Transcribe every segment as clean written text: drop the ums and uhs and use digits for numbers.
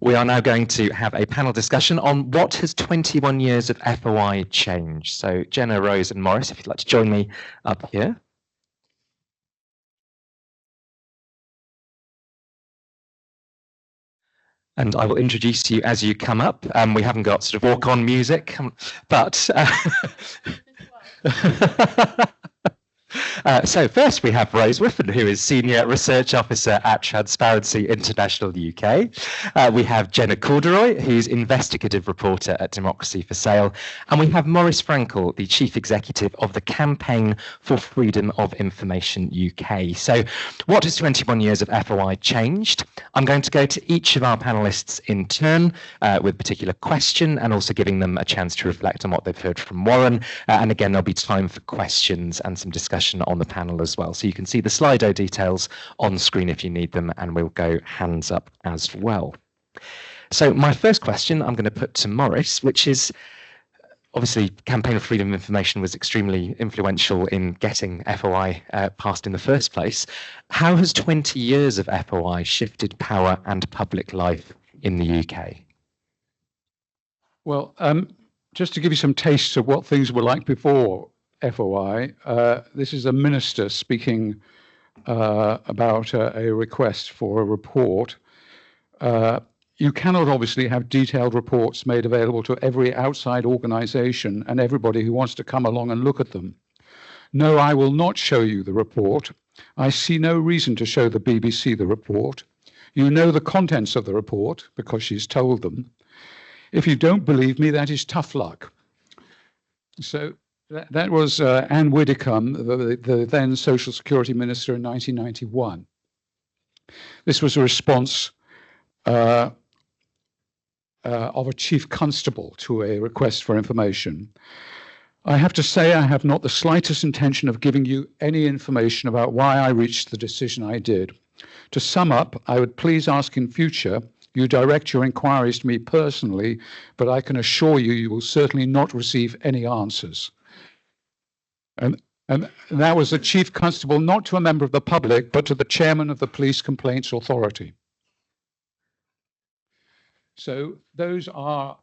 We are now going to have a panel discussion on what has 21 years of FOI changed. So Jenna, Rose and Maurice, if you'd like to join me up here. And I will introduce you as you come up. We haven't got sort of walk-on music, but... So first we have Rose Whiffen, who is Senior Research Officer at Transparency International UK. We have Jenna Corderoy, who's Investigative Reporter at Democracy for Sale. And we have Maurice Frankel, the Chief Executive of the Campaign for Freedom of Information UK. So what has 21 years of FOI changed? I'm going to go to each of our panellists in turn with a particular question and also giving them a chance to reflect on what they've heard from Warren. And again, there'll be time for questions and some discussion on the panel as well. So you can see the Slido details on screen if you need them, and we'll go hands up as well. So my first question I'm going to put to Maurice, which is, obviously, Campaign for Freedom of Information was extremely influential in getting FOI passed in the first place. How has 20 years of FOI shifted power and public life in the UK? Well, just to give you some taste of what things were like before FOI, this is a minister speaking about a request for a report. You cannot obviously have detailed reports made available to every outside organisation and everybody who wants to come along and look at them. No, I will not show you the report. I see no reason to show the BBC the report. You know the contents of the report because she's told them. If you don't believe me, that is tough luck. So that was Anne Widdecombe, the then Social Security Minister in 1991. This was a response of a chief constable to a request for information. I have to say I have not the slightest intention of giving you any information about why I reached the decision I did. To sum up, I would please ask in future you direct your inquiries to me personally, but I can assure you you will certainly not receive any answers. And that was a chief constable, not to a member of the public, but to the chairman of the Police Complaints Authority. So those are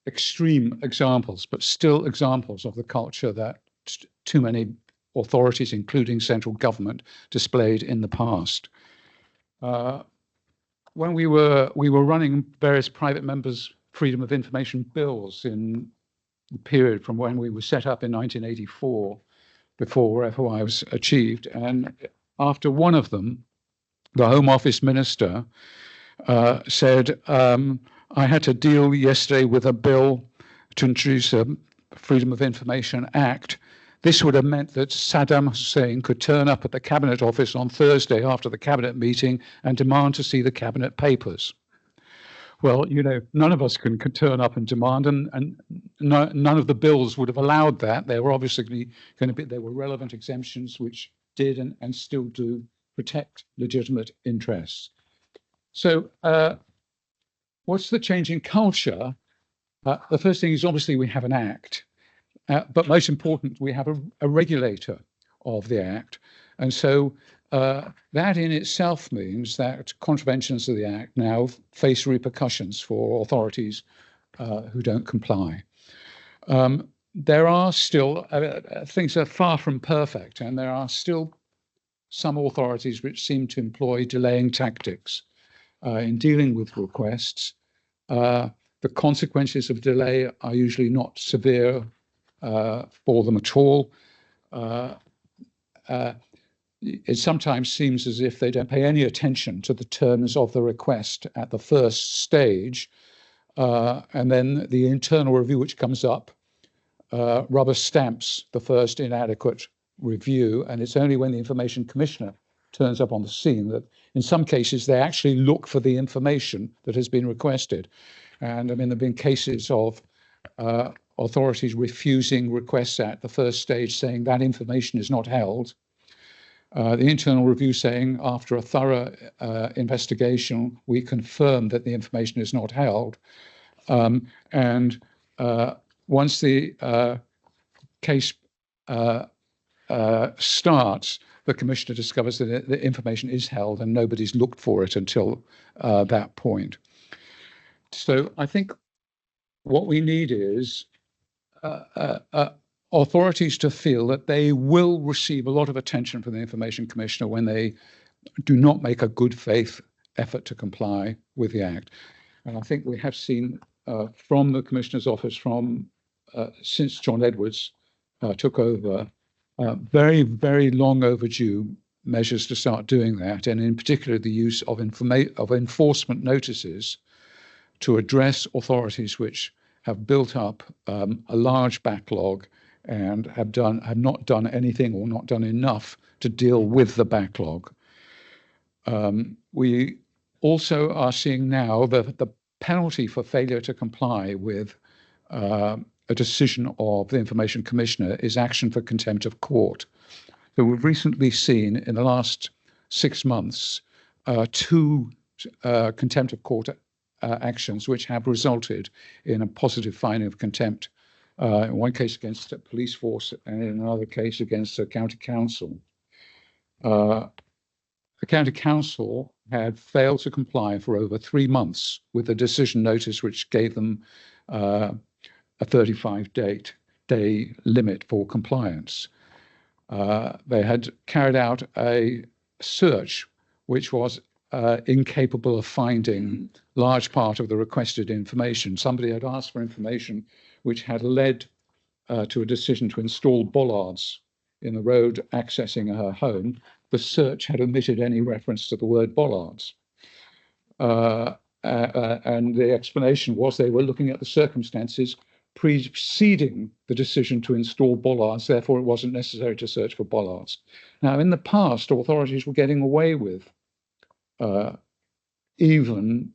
extreme examples, but still examples of the culture that too many authorities, including central government, displayed in the past. When we were running various private members' freedom of information bills in the period from when we were set up in 1984, before FOI was achieved, and after one of them, the Home Office Minister said, I had to deal yesterday with a bill to introduce a Freedom of Information Act. This would have meant that Saddam Hussein could turn up at the Cabinet Office on Thursday after the Cabinet meeting and demand to see the Cabinet papers. Well, you know, none of us can turn up and demand, and none of the bills would have allowed that. There were obviously going to be, there were relevant exemptions which did and still do protect legitimate interests. So what's the change in culture? The first thing is obviously we have an act, but most important, we have a regulator of the act. And so that in itself means that contraventions of the Act now face repercussions for authorities who don't comply. There are still, things are far from perfect, and there are still some authorities which seem to employ delaying tactics in dealing with requests. The consequences of delay are usually not severe for them at all. It sometimes seems as if they don't pay any attention to the terms of the request at the first stage, and then the internal review which comes up rubber stamps the first inadequate review, and it's only when the Information Commissioner turns up on the scene that in some cases they actually look for the information that has been requested. And I mean, there have been cases of authorities refusing requests at the first stage, saying that information is not held. The internal review saying, after a thorough investigation, we confirm that the information is not held. And once the case starts, the Commissioner discovers that the information is held and nobody's looked for it until that point. So I think what we need is authorities to feel that they will receive a lot of attention from the Information Commissioner when they do not make a good faith effort to comply with the Act. And I think we have seen from the Commissioner's office since John Edwards took over, very, very long overdue measures to start doing that, and in particular the use of enforcement notices to address authorities which have built up a large backlog and have not done anything or not done enough to deal with the backlog. We also are seeing now the penalty for failure to comply with a decision of the Information Commissioner is action for contempt of court. So we've recently seen in the last 6 months 2 contempt of court actions which have resulted in a positive finding of contempt, in one case against a police force and in another case against a county council. The county council had failed to comply for over 3 months with the decision notice which gave them a 35-day limit for compliance. They had carried out a search which was incapable of finding large part of the requested information. Somebody had asked for information which had led to a decision to install bollards in the road accessing her home. The search had omitted any reference to the word bollards. And the explanation was they were looking at the circumstances preceding the decision to install bollards, therefore it wasn't necessary to search for bollards. Now, in the past, authorities were getting away with even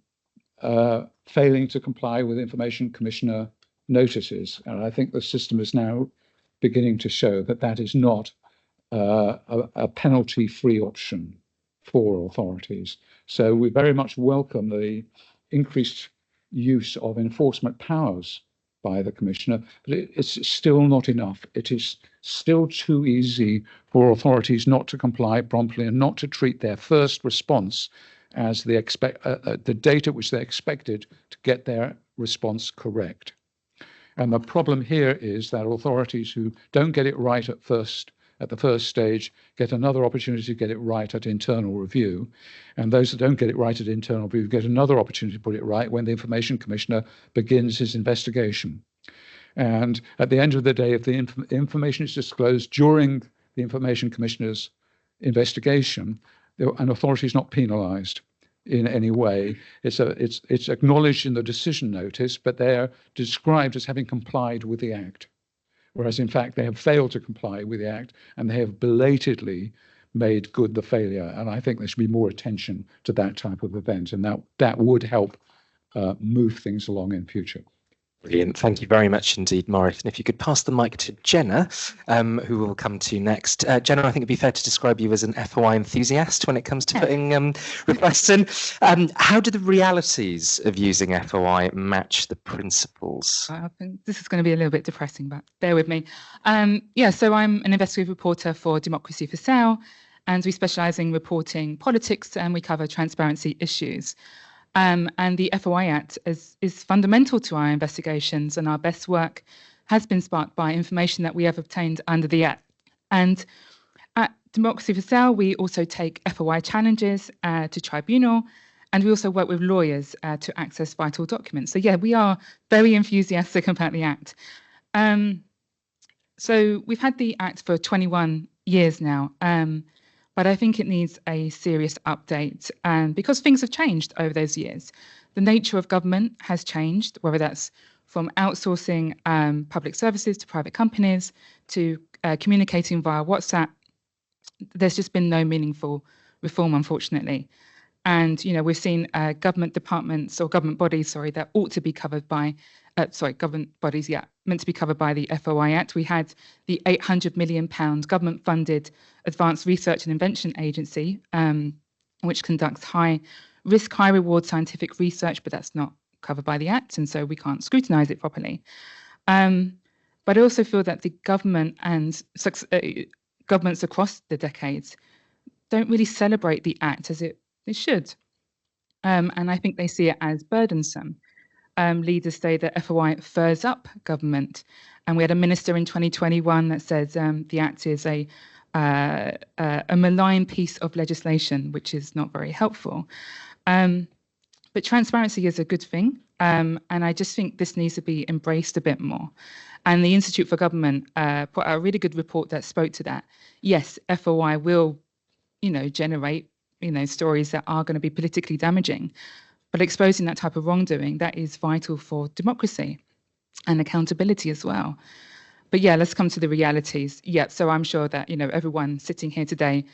failing to comply with Information Commissioner notices. And I think the system is now beginning to show that that is not a penalty-free option for authorities. So we very much welcome the increased use of enforcement powers by the Commissioner, but it's still not enough. It is still too easy for authorities not to comply promptly and not to treat their first response as the data which they expected to get their response correct. And the problem here is that authorities who don't get it right at the first stage get another opportunity to get it right at internal review. And those that don't get it right at internal review get another opportunity to put it right when the Information Commissioner begins his investigation. And at the end of the day, if the information is disclosed during the Information Commissioner's investigation, an authority is not penalised in any way. It's acknowledged in the decision notice, but they're described as having complied with the Act. Whereas in fact they have failed to comply with the Act and they have belatedly made good the failure. And I think there should be more attention to that type of event, and that would help move things along in future. Brilliant. Thank you very much indeed, Maurice. And if you could pass the mic to Jenna, who will come to next. Jenna, I think it'd be fair to describe you as an FOI enthusiast when it comes to putting requests in. How do the realities of using FOI match the principles? I think this is going to be a little bit depressing, but bear with me. So I'm an investigative reporter for Democracy for Sale, and we specialise in reporting politics, and we cover transparency issues. And the FOI Act is fundamental to our investigations, and our best work has been sparked by information that we have obtained under the Act. And at Democracy for Sale, we also take FOI challenges to tribunal, and we also work with lawyers to access vital documents. So yeah, we are very enthusiastic about the Act. So we've had the Act for 21 years now. But I think it needs a serious update because things have changed over those years. The nature of government has changed, whether that's from outsourcing public services to private companies to communicating via WhatsApp. There's just been no meaningful reform, unfortunately. And, we've seen government departments or government bodies, that ought to be covered by, government bodies, meant to be covered by the FOI Act. We had the £800 million government-funded Advanced Research and Invention Agency, which conducts high-risk, high-reward scientific research, but that's not covered by the Act, and so we can't scrutinise it properly. But I also feel that the government and governments across the decades don't really celebrate the Act as it should. And I think they see it as burdensome. Leaders say that FOI furs up government. And we had a minister in 2021 that said the Act is a malign piece of legislation, which is not very helpful. But transparency is a good thing. And I just think this needs to be embraced a bit more. And the Institute for Government put out a really good report that spoke to that. Yes, FOI will, generate, stories that are going to be politically damaging, but exposing that type of wrongdoing, that is vital for democracy and accountability as well. But yeah, let's come to the realities. Yeah, so I'm sure that, everyone sitting here today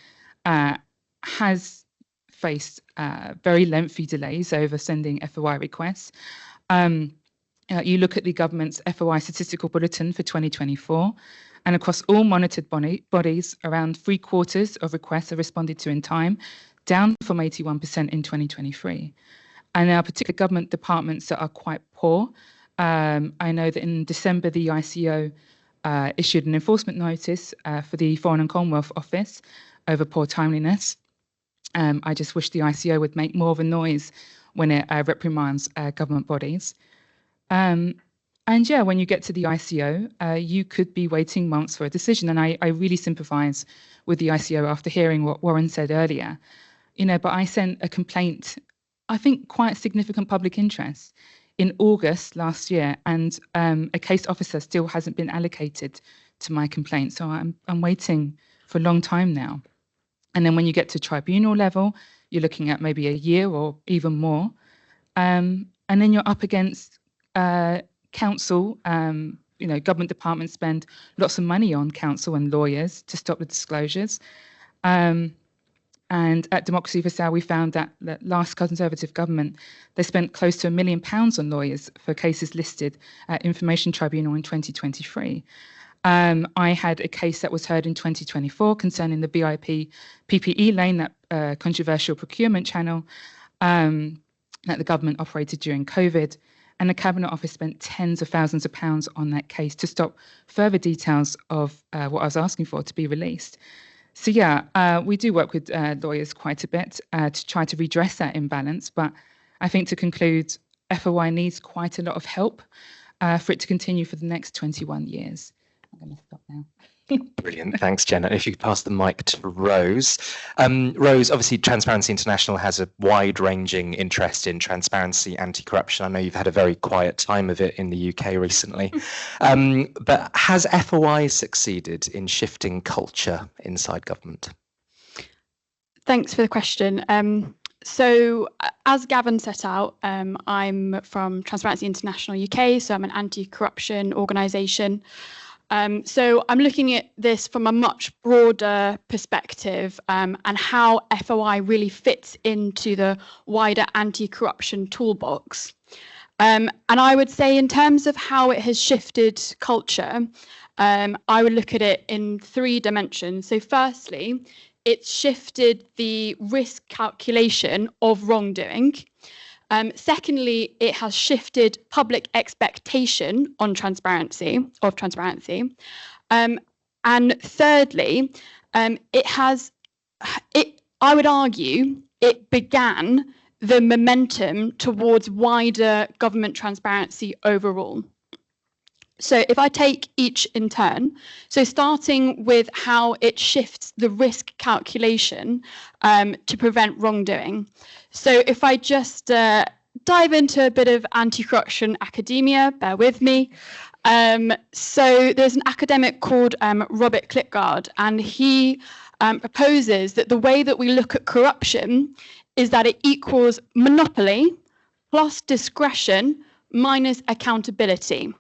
has faced very lengthy delays over sending FOI requests. You look at the government's FOI statistical bulletin for 2024, and across all monitored bodies, around 3/4 of requests are responded to in time, down from 81% in 2023. And there are particular government departments that are quite poor. I know that in December, the ICO issued an enforcement notice for the Foreign and Commonwealth Office over poor timeliness. I just wish the ICO would make more of a noise when it reprimands government bodies. And yeah, when you get to the ICO, you could be waiting months for a decision. And I really sympathise with the ICO after hearing what Warren said earlier. But I sent a complaint, I think quite significant public interest, in August last year, and a case officer still hasn't been allocated to my complaint. So I'm waiting for a long time now. And then when you get to tribunal level, you're looking at maybe a year or even more. And then you're up against council. Government departments spend lots of money on counsel and lawyers to stop the disclosures. And at Democracy for Sale, we found that the last Conservative government, they spent close to £1 million on lawyers for cases listed at Information Tribunal in 2023. I had a case that was heard in 2024 concerning the BIP PPE lane, that controversial procurement channel that the government operated during COVID. And the Cabinet Office spent tens of thousands of pounds on that case to stop further details of what I was asking for to be released. So yeah, we do work with lawyers quite a bit to try to redress that imbalance. But I think to conclude, FOI needs quite a lot of help for it to continue for the next 21 years. I'm going to stop now. Brilliant. Thanks, Jenna. If you could pass the mic to Rose. Rose, obviously Transparency International has a wide-ranging interest in transparency, anti-corruption. I know you've had a very quiet time of it in the UK recently. But has FOI succeeded in shifting culture inside government? Thanks for the question. So as Gavin set out, I'm from Transparency International UK, so I'm an anti-corruption organisation. So I'm looking at this from a much broader perspective and how FOI really fits into the wider anti-corruption toolbox. And I would say in terms of how it has shifted culture, I would look at it in 3 dimensions. So firstly, it's shifted the risk calculation of wrongdoing. Secondly, it has shifted public expectation on transparency. And thirdly, I would argue, it began the momentum towards wider government transparency overall. So if I take each in turn, so starting with how it shifts the risk calculation to prevent wrongdoing. So if I just dive into a bit of anti-corruption academia, bear with me. So there's an academic called Robert Klitgaard, and he proposes that the way that we look at corruption is that it equals monopoly plus discretion minus accountability.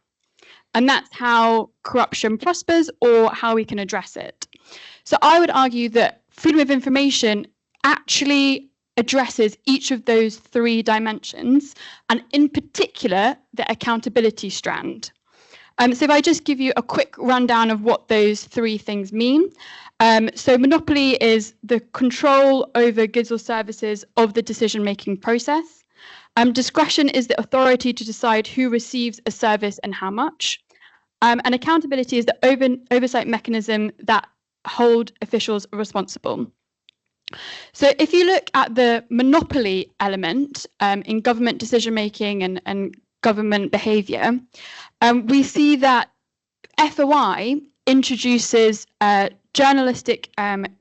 And that's how corruption prospers or how we can address it. So I would argue that freedom of information actually addresses each of those 3 dimensions, and in particular, the accountability strand. So if I just give you a quick rundown of what those 3 things mean. So monopoly is the control over goods or services of the decision-making process. Discretion is the authority to decide who receives a service and how much. And accountability is the oversight mechanism that hold officials responsible. So if you look at the monopoly element in government decision-making and government behaviour, we see that FOI introduces journalistic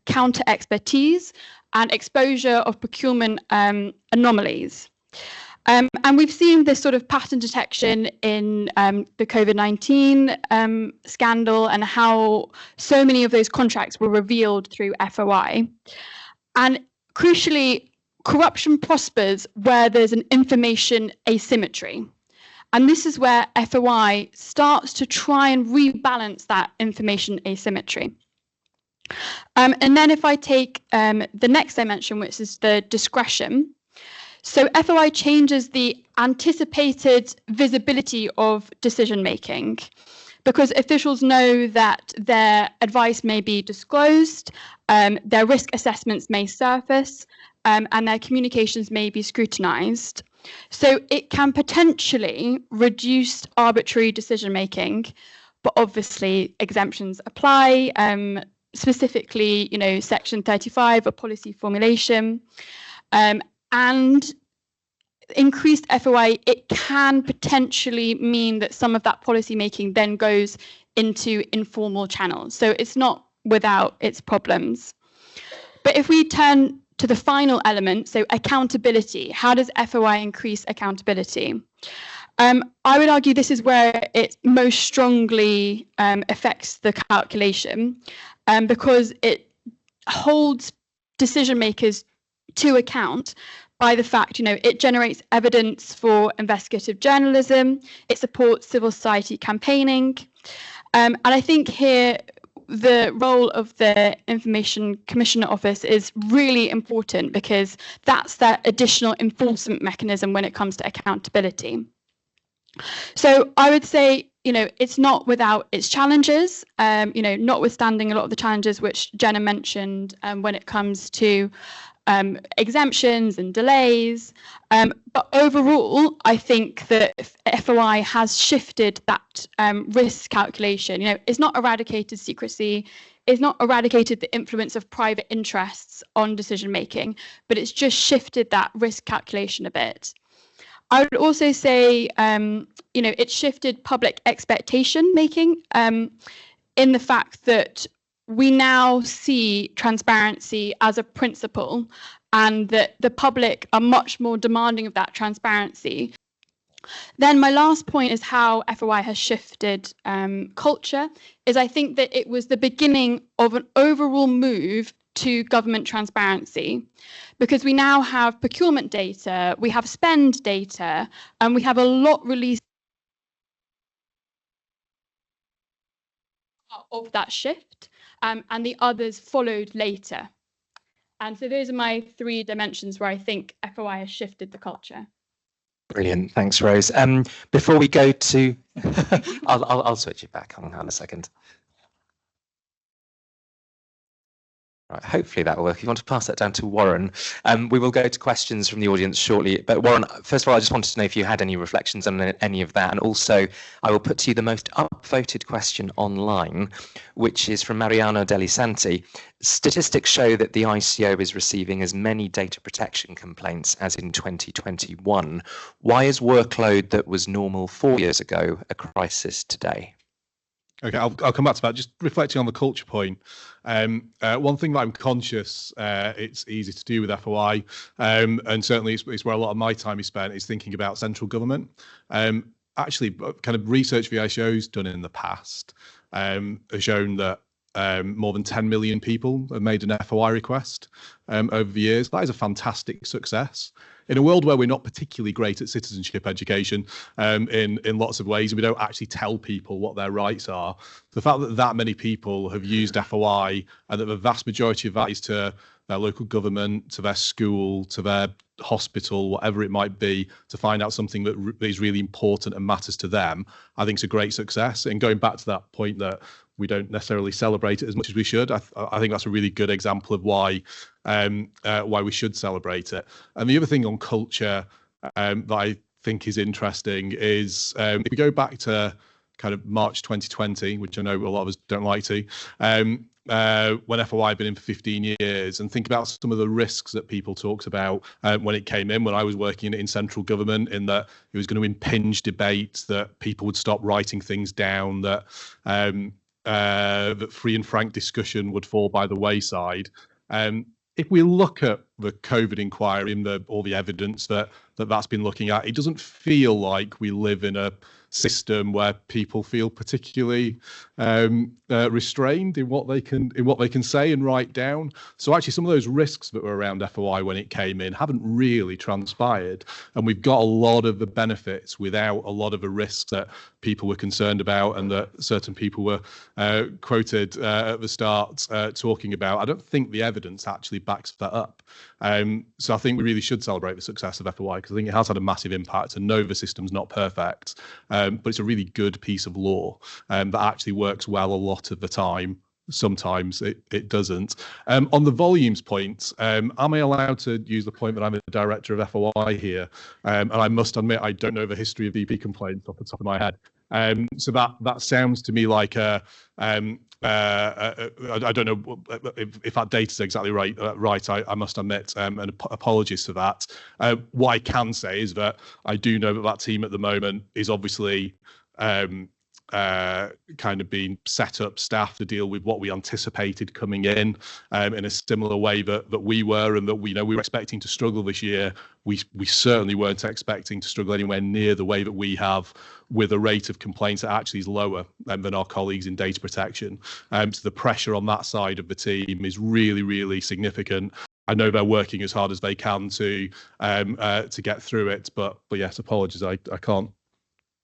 counter-expertise and exposure of procurement anomalies. And we've seen this sort of pattern detection in the COVID-19 scandal and how so many of those contracts were revealed through FOI. And crucially, corruption prospers where there's an information asymmetry. And this is where FOI starts to try and rebalance that information asymmetry. And then if I take the next dimension, which is the discretion. So FOI changes the anticipated visibility of decision making because officials know that their advice may be disclosed, their risk assessments may surface, and their communications may be scrutinised. So it can potentially reduce arbitrary decision making, but obviously exemptions apply. Specifically, Section 35 of policy formulation, and increased FOI, it can potentially mean that some of that policy making then goes into informal channels. So it's not without its problems. But if we turn to the final element, so accountability, how does FOI increase accountability? I would argue this is where it most strongly affects the calculation because it holds decision makers to account by the fact, it generates evidence for investigative journalism, it supports civil society campaigning. And I think here the role of the Information Commissioner Office is really important because that's that additional enforcement mechanism when it comes to accountability. So I would say, it's not without its challenges, notwithstanding a lot of the challenges which Jenna mentioned when it comes to exemptions and delays. But overall, I think that FOI has shifted that risk calculation. It's not eradicated secrecy, it's not eradicated the influence of private interests on decision making, but it's just shifted that risk calculation a bit. I would also say, it shifted public expectation making in the fact that we now see transparency as a principle and that the public are much more demanding of that transparency. Then my last point is how FOI has shifted culture, is I think that it was the beginning of an overall move to government transparency, because we now have procurement data, we have spend data, and we have a lot released of that shift, and the others followed later. And so those are my three dimensions where I think FOI has shifted the culture. Brilliant, thanks, Rose. Before we go to, I'll switch it back. Hang on a second. Right, hopefully that will work. If you want to pass that down to Warren, we will go to questions from the audience shortly. But Warren, first of all, I just wanted to know if you had any reflections on any of that. And also, I will put to you the most upvoted question online, which is from Mariano Delisanti. Statistics show that the ICO is receiving as many data protection complaints as in 2021. Why is workload that was normal 4 years ago a crisis today? Okay, I'll come back to that. Just reflecting on the culture point. One thing that I'm conscious it's easy to do with FOI, and certainly it's where a lot of my time is spent, is thinking about central government. Actually, kind of research VICO's done in the past has shown that more than 10 million people have made an FOI request over the years. That is a fantastic success. In a world where we're not particularly great at citizenship education in lots of ways, and we don't actually tell people what their rights are, the fact that that many people have used FOI and that the vast majority of that is to their local government, to their school, to their hospital, whatever it might be, to find out something that is really important and matters to them, I think is a great success. And going back to that point that we don't necessarily celebrate it as much as we should, I think that's a really good example of why we should celebrate it. And the other thing on culture that I think is interesting is if we go back to kind of March 2020, which I know a lot of us don't like to, when FOI had been in for 15 years, and think about some of the risks that people talked about when it came in, when I was working in central government, in that it was going to impinge debate, that people would stop writing things down, that that free and frank discussion would fall by the wayside. If we look at the COVID inquiry and all the evidence that's been looking at, it doesn't feel like we live in a system where people feel particularly restrained in what they can say and write down. So actually, some of those risks that were around FOI when it came in haven't really transpired, and we've got a lot of the benefits without a lot of the risks that people were concerned about and that certain people were quoted at the start talking about. I don't think the evidence actually backs that up. So I think we really should celebrate the success of FOI, because I think it has had a massive impact. And no, the system's not perfect, but it's a really good piece of law that actually works well a lot of the time. Sometimes it doesn't. On the volumes point, am I allowed to use the point that I'm a director of FOI here? And I must admit, I don't know the history of DP complaints off the top of my head. So that sounds to me like I don't know if that data is exactly right. I must admit, and apologies for that. What I can say is that I do know that team at the moment is obviously kind of being set up, staff to deal with what we anticipated coming in a similar way that we were, and that we were expecting to struggle this year. We certainly weren't expecting to struggle anywhere near the way that we have, with a rate of complaints that actually is lower than our colleagues in data protection. So the pressure on that side of the team is really, really significant. I know they're working as hard as they can to get through it, but yes, apologies, I can't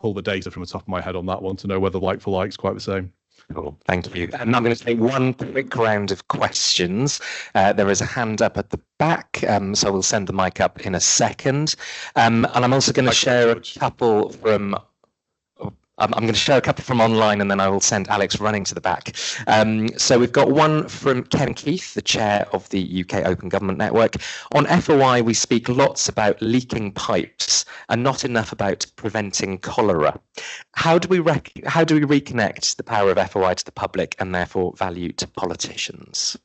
pull the data from the top of my head on that one to know whether like for like is quite the same. Cool, thank you. And I'm going to take one quick round of questions. There is a hand up at the back, so we'll send the mic up in a second. And I'm also going to share a couple from. I'm going to share a couple from online, and then I will send Alex running to the back. So we've got one from Ken Keith, the chair of the UK Open Government Network. On FOI, we speak lots about leaking pipes and not enough about preventing cholera. How do we reconnect the power of FOI to the public and therefore value to politicians?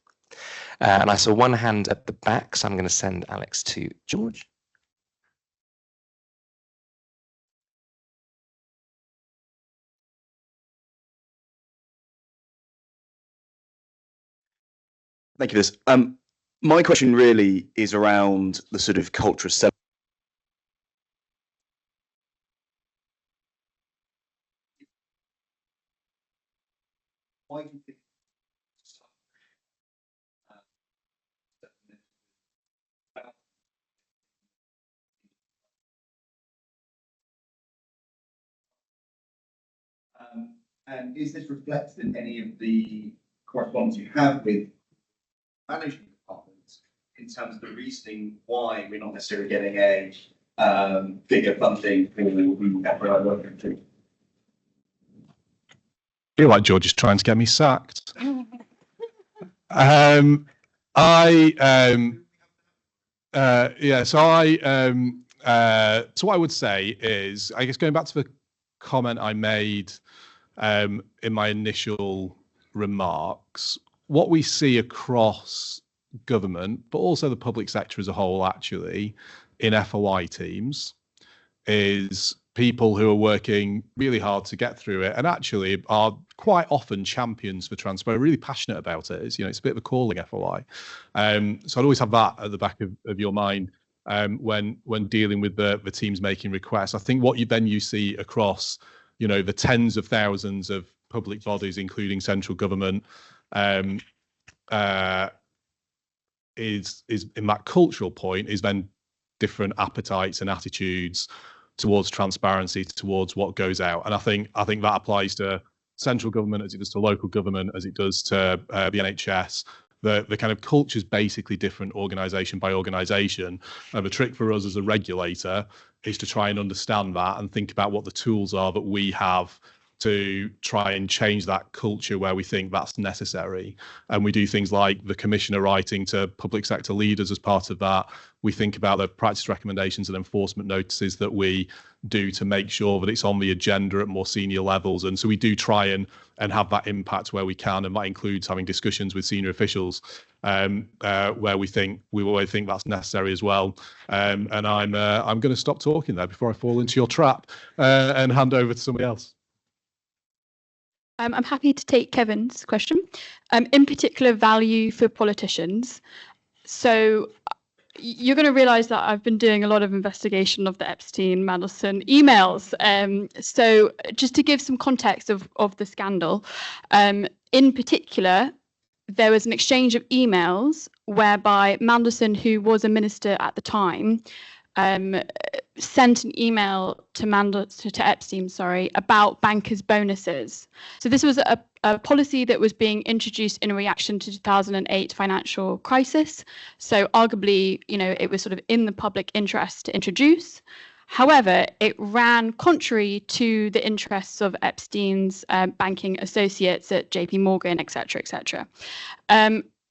And I saw one hand at the back, so I'm going to send Alex to George. Thank you, Liz. My question really is around the sort of culture of why do you think and is this reflected in any of the correspondence you have with management departments in terms of the reasoning why we're not necessarily getting a bigger funding for the FOI working through? I feel like George is trying to get me sacked. So what I would say is, I guess going back to the comment I made in my initial remarks, what we see across government, but also the public sector as a whole, actually, in FOI teams, is people who are working really hard to get through it, and actually are quite often champions for transparency, really passionate about it. It's a bit of a calling, FOI. So I'd always have that at the back of your mind when dealing with the teams making requests. I think what you see across, the tens of thousands of public bodies, including central government, is in that cultural point, is then different appetites and attitudes towards transparency, towards what goes out. And I think that applies to central government as it does to local government, as it does to the NHS. The kind of culture is basically different organisation by organisation. And the trick for us as a regulator is to try and understand that and think about what the tools are that we have to try and change that culture where we think that's necessary. And we do things like the commissioner writing to public sector leaders as part of that. We think about the practice recommendations and enforcement notices that we do to make sure that it's on the agenda at more senior levels. And so we do try and have that impact where we can, and that includes having discussions with senior officials where we think that's necessary as well. And I'm going to stop talking there before I fall into your trap and hand over to somebody else. I'm happy to take Kevin's question. In particular, value for politicians. So you're going to realise that I've been doing a lot of investigation of the Epstein-Mandelson emails. So just to give some context of the scandal, in particular, there was an exchange of emails whereby Mandelson, who was a minister at the time, sent an email to Epstein, about bankers' bonuses. So this was a policy that was being introduced in reaction to 2008 financial crisis. So arguably, it was sort of in the public interest to introduce. However, it ran contrary to the interests of Epstein's banking associates at JP Morgan, et cetera, et cetera.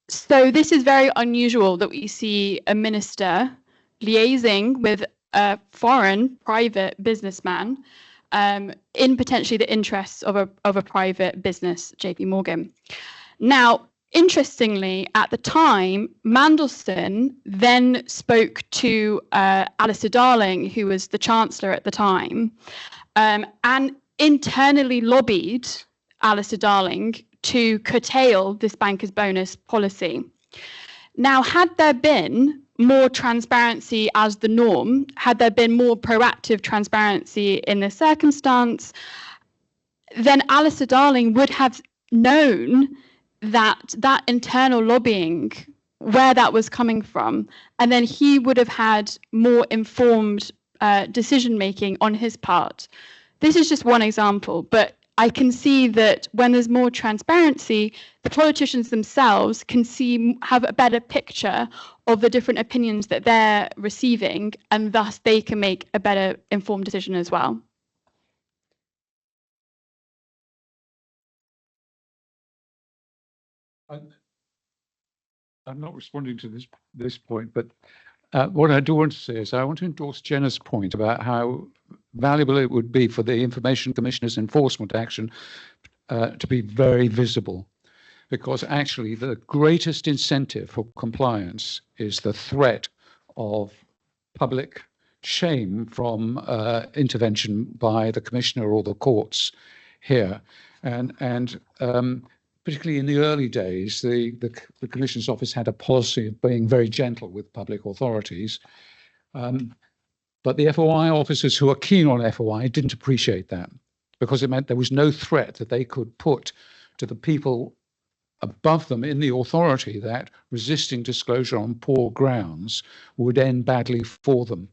So this is very unusual that we see a minister liaising with a foreign private businessman in potentially the interests of a private business, JP Morgan. Now, interestingly, at the time, Mandelson then spoke to Alistair Darling, who was the Chancellor at the time, and internally lobbied Alistair Darling to curtail this banker's bonus policy. Now, had there been more transparency as the norm, had there been more proactive transparency in this circumstance, then Alistair Darling would have known that internal lobbying, where that was coming from, and then he would have had more informed decision making on his part. This is just one example, but I can see that when there's more transparency, the politicians themselves can have a better picture of the different opinions that they're receiving, and thus they can make a better informed decision as well. I'm not responding to this point, but what I do want to say is I want to endorse Jenna's point about how valuable it would be for the Information Commissioner's enforcement action to be very visible, because actually the greatest incentive for compliance is the threat of public shame from intervention by the Commissioner or the courts here. And particularly in the early days, the Commissioner's office had a policy of being very gentle with public authorities. But the FOI officers who are keen on FOI didn't appreciate that, because it meant there was no threat that they could put to the people above them in the authority that resisting disclosure on poor grounds would end badly for them.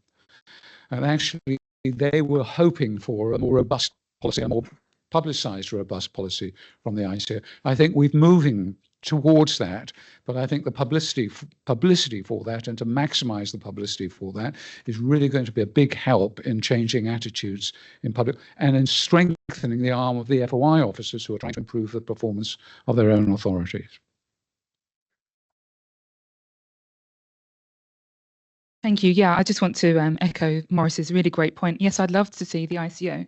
And actually, they were hoping for a more robust policy, a more publicised robust policy from the ICO. I think we're moving towards that, but I think the publicity for that, and to maximise the publicity for that, is really going to be a big help in changing attitudes in public and in strengthening the arm of the FOI officers who are trying to improve the performance of their own authorities. Thank you. Yeah, I just want to echo Maurice's really great point. Yes, I'd love to see the ICO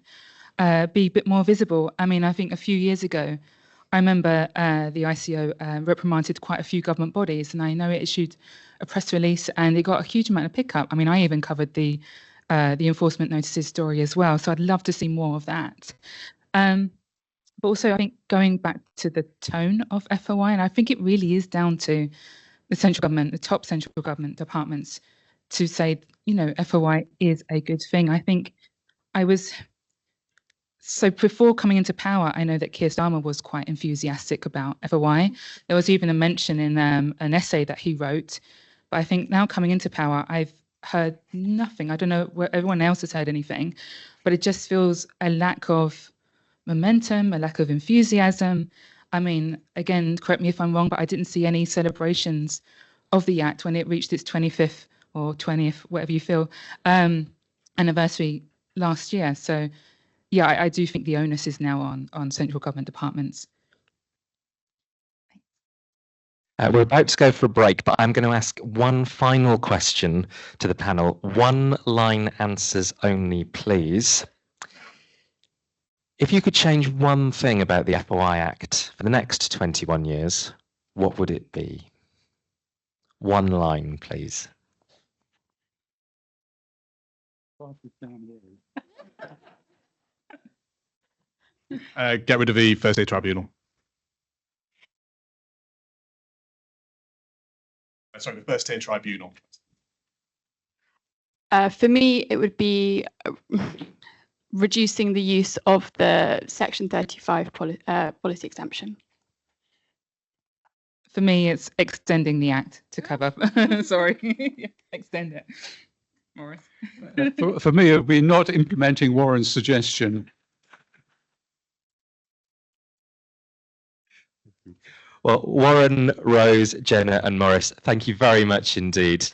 be a bit more visible. I mean, I think a few years ago, I remember the ICO reprimanded quite a few government bodies, and I know it issued a press release and it got a huge amount of pickup. I mean, I even covered the enforcement notices story as well, so I'd love to see more of that. But also, I think going back to the tone of FOI, and I think it really is down to the central government, the top central government departments, to say, FOI is a good thing. I think so before coming into power, I know that Keir Starmer was quite enthusiastic about FOI. There was even a mention in an essay that he wrote. But I think now coming into power, I've heard nothing. I don't know where everyone else has heard anything, but it just feels a lack of momentum, a lack of enthusiasm. I mean, again, correct me if I'm wrong, but I didn't see any celebrations of the Act when it reached its 25th or 20th, whatever you feel, anniversary last year. So, yeah, I do think the onus is now on central government departments. We're about to go for a break, but I'm going to ask one final question to the panel. One-line answers only, please. If you could change one thing about the FOI Act for the next 21 years, what would it be? One line, please. Get rid of the First Aid Tribunal. Sorry, the First Aid Tribunal. For me, it would be reducing the use of the Section 35 policy exemption. For me, it's extending the Act to cover. Sorry, extend it. Maurice. For me, it would be not implementing Warren's suggestion. Well, Warren, Rose, Jenna and Maurice, thank you very much indeed.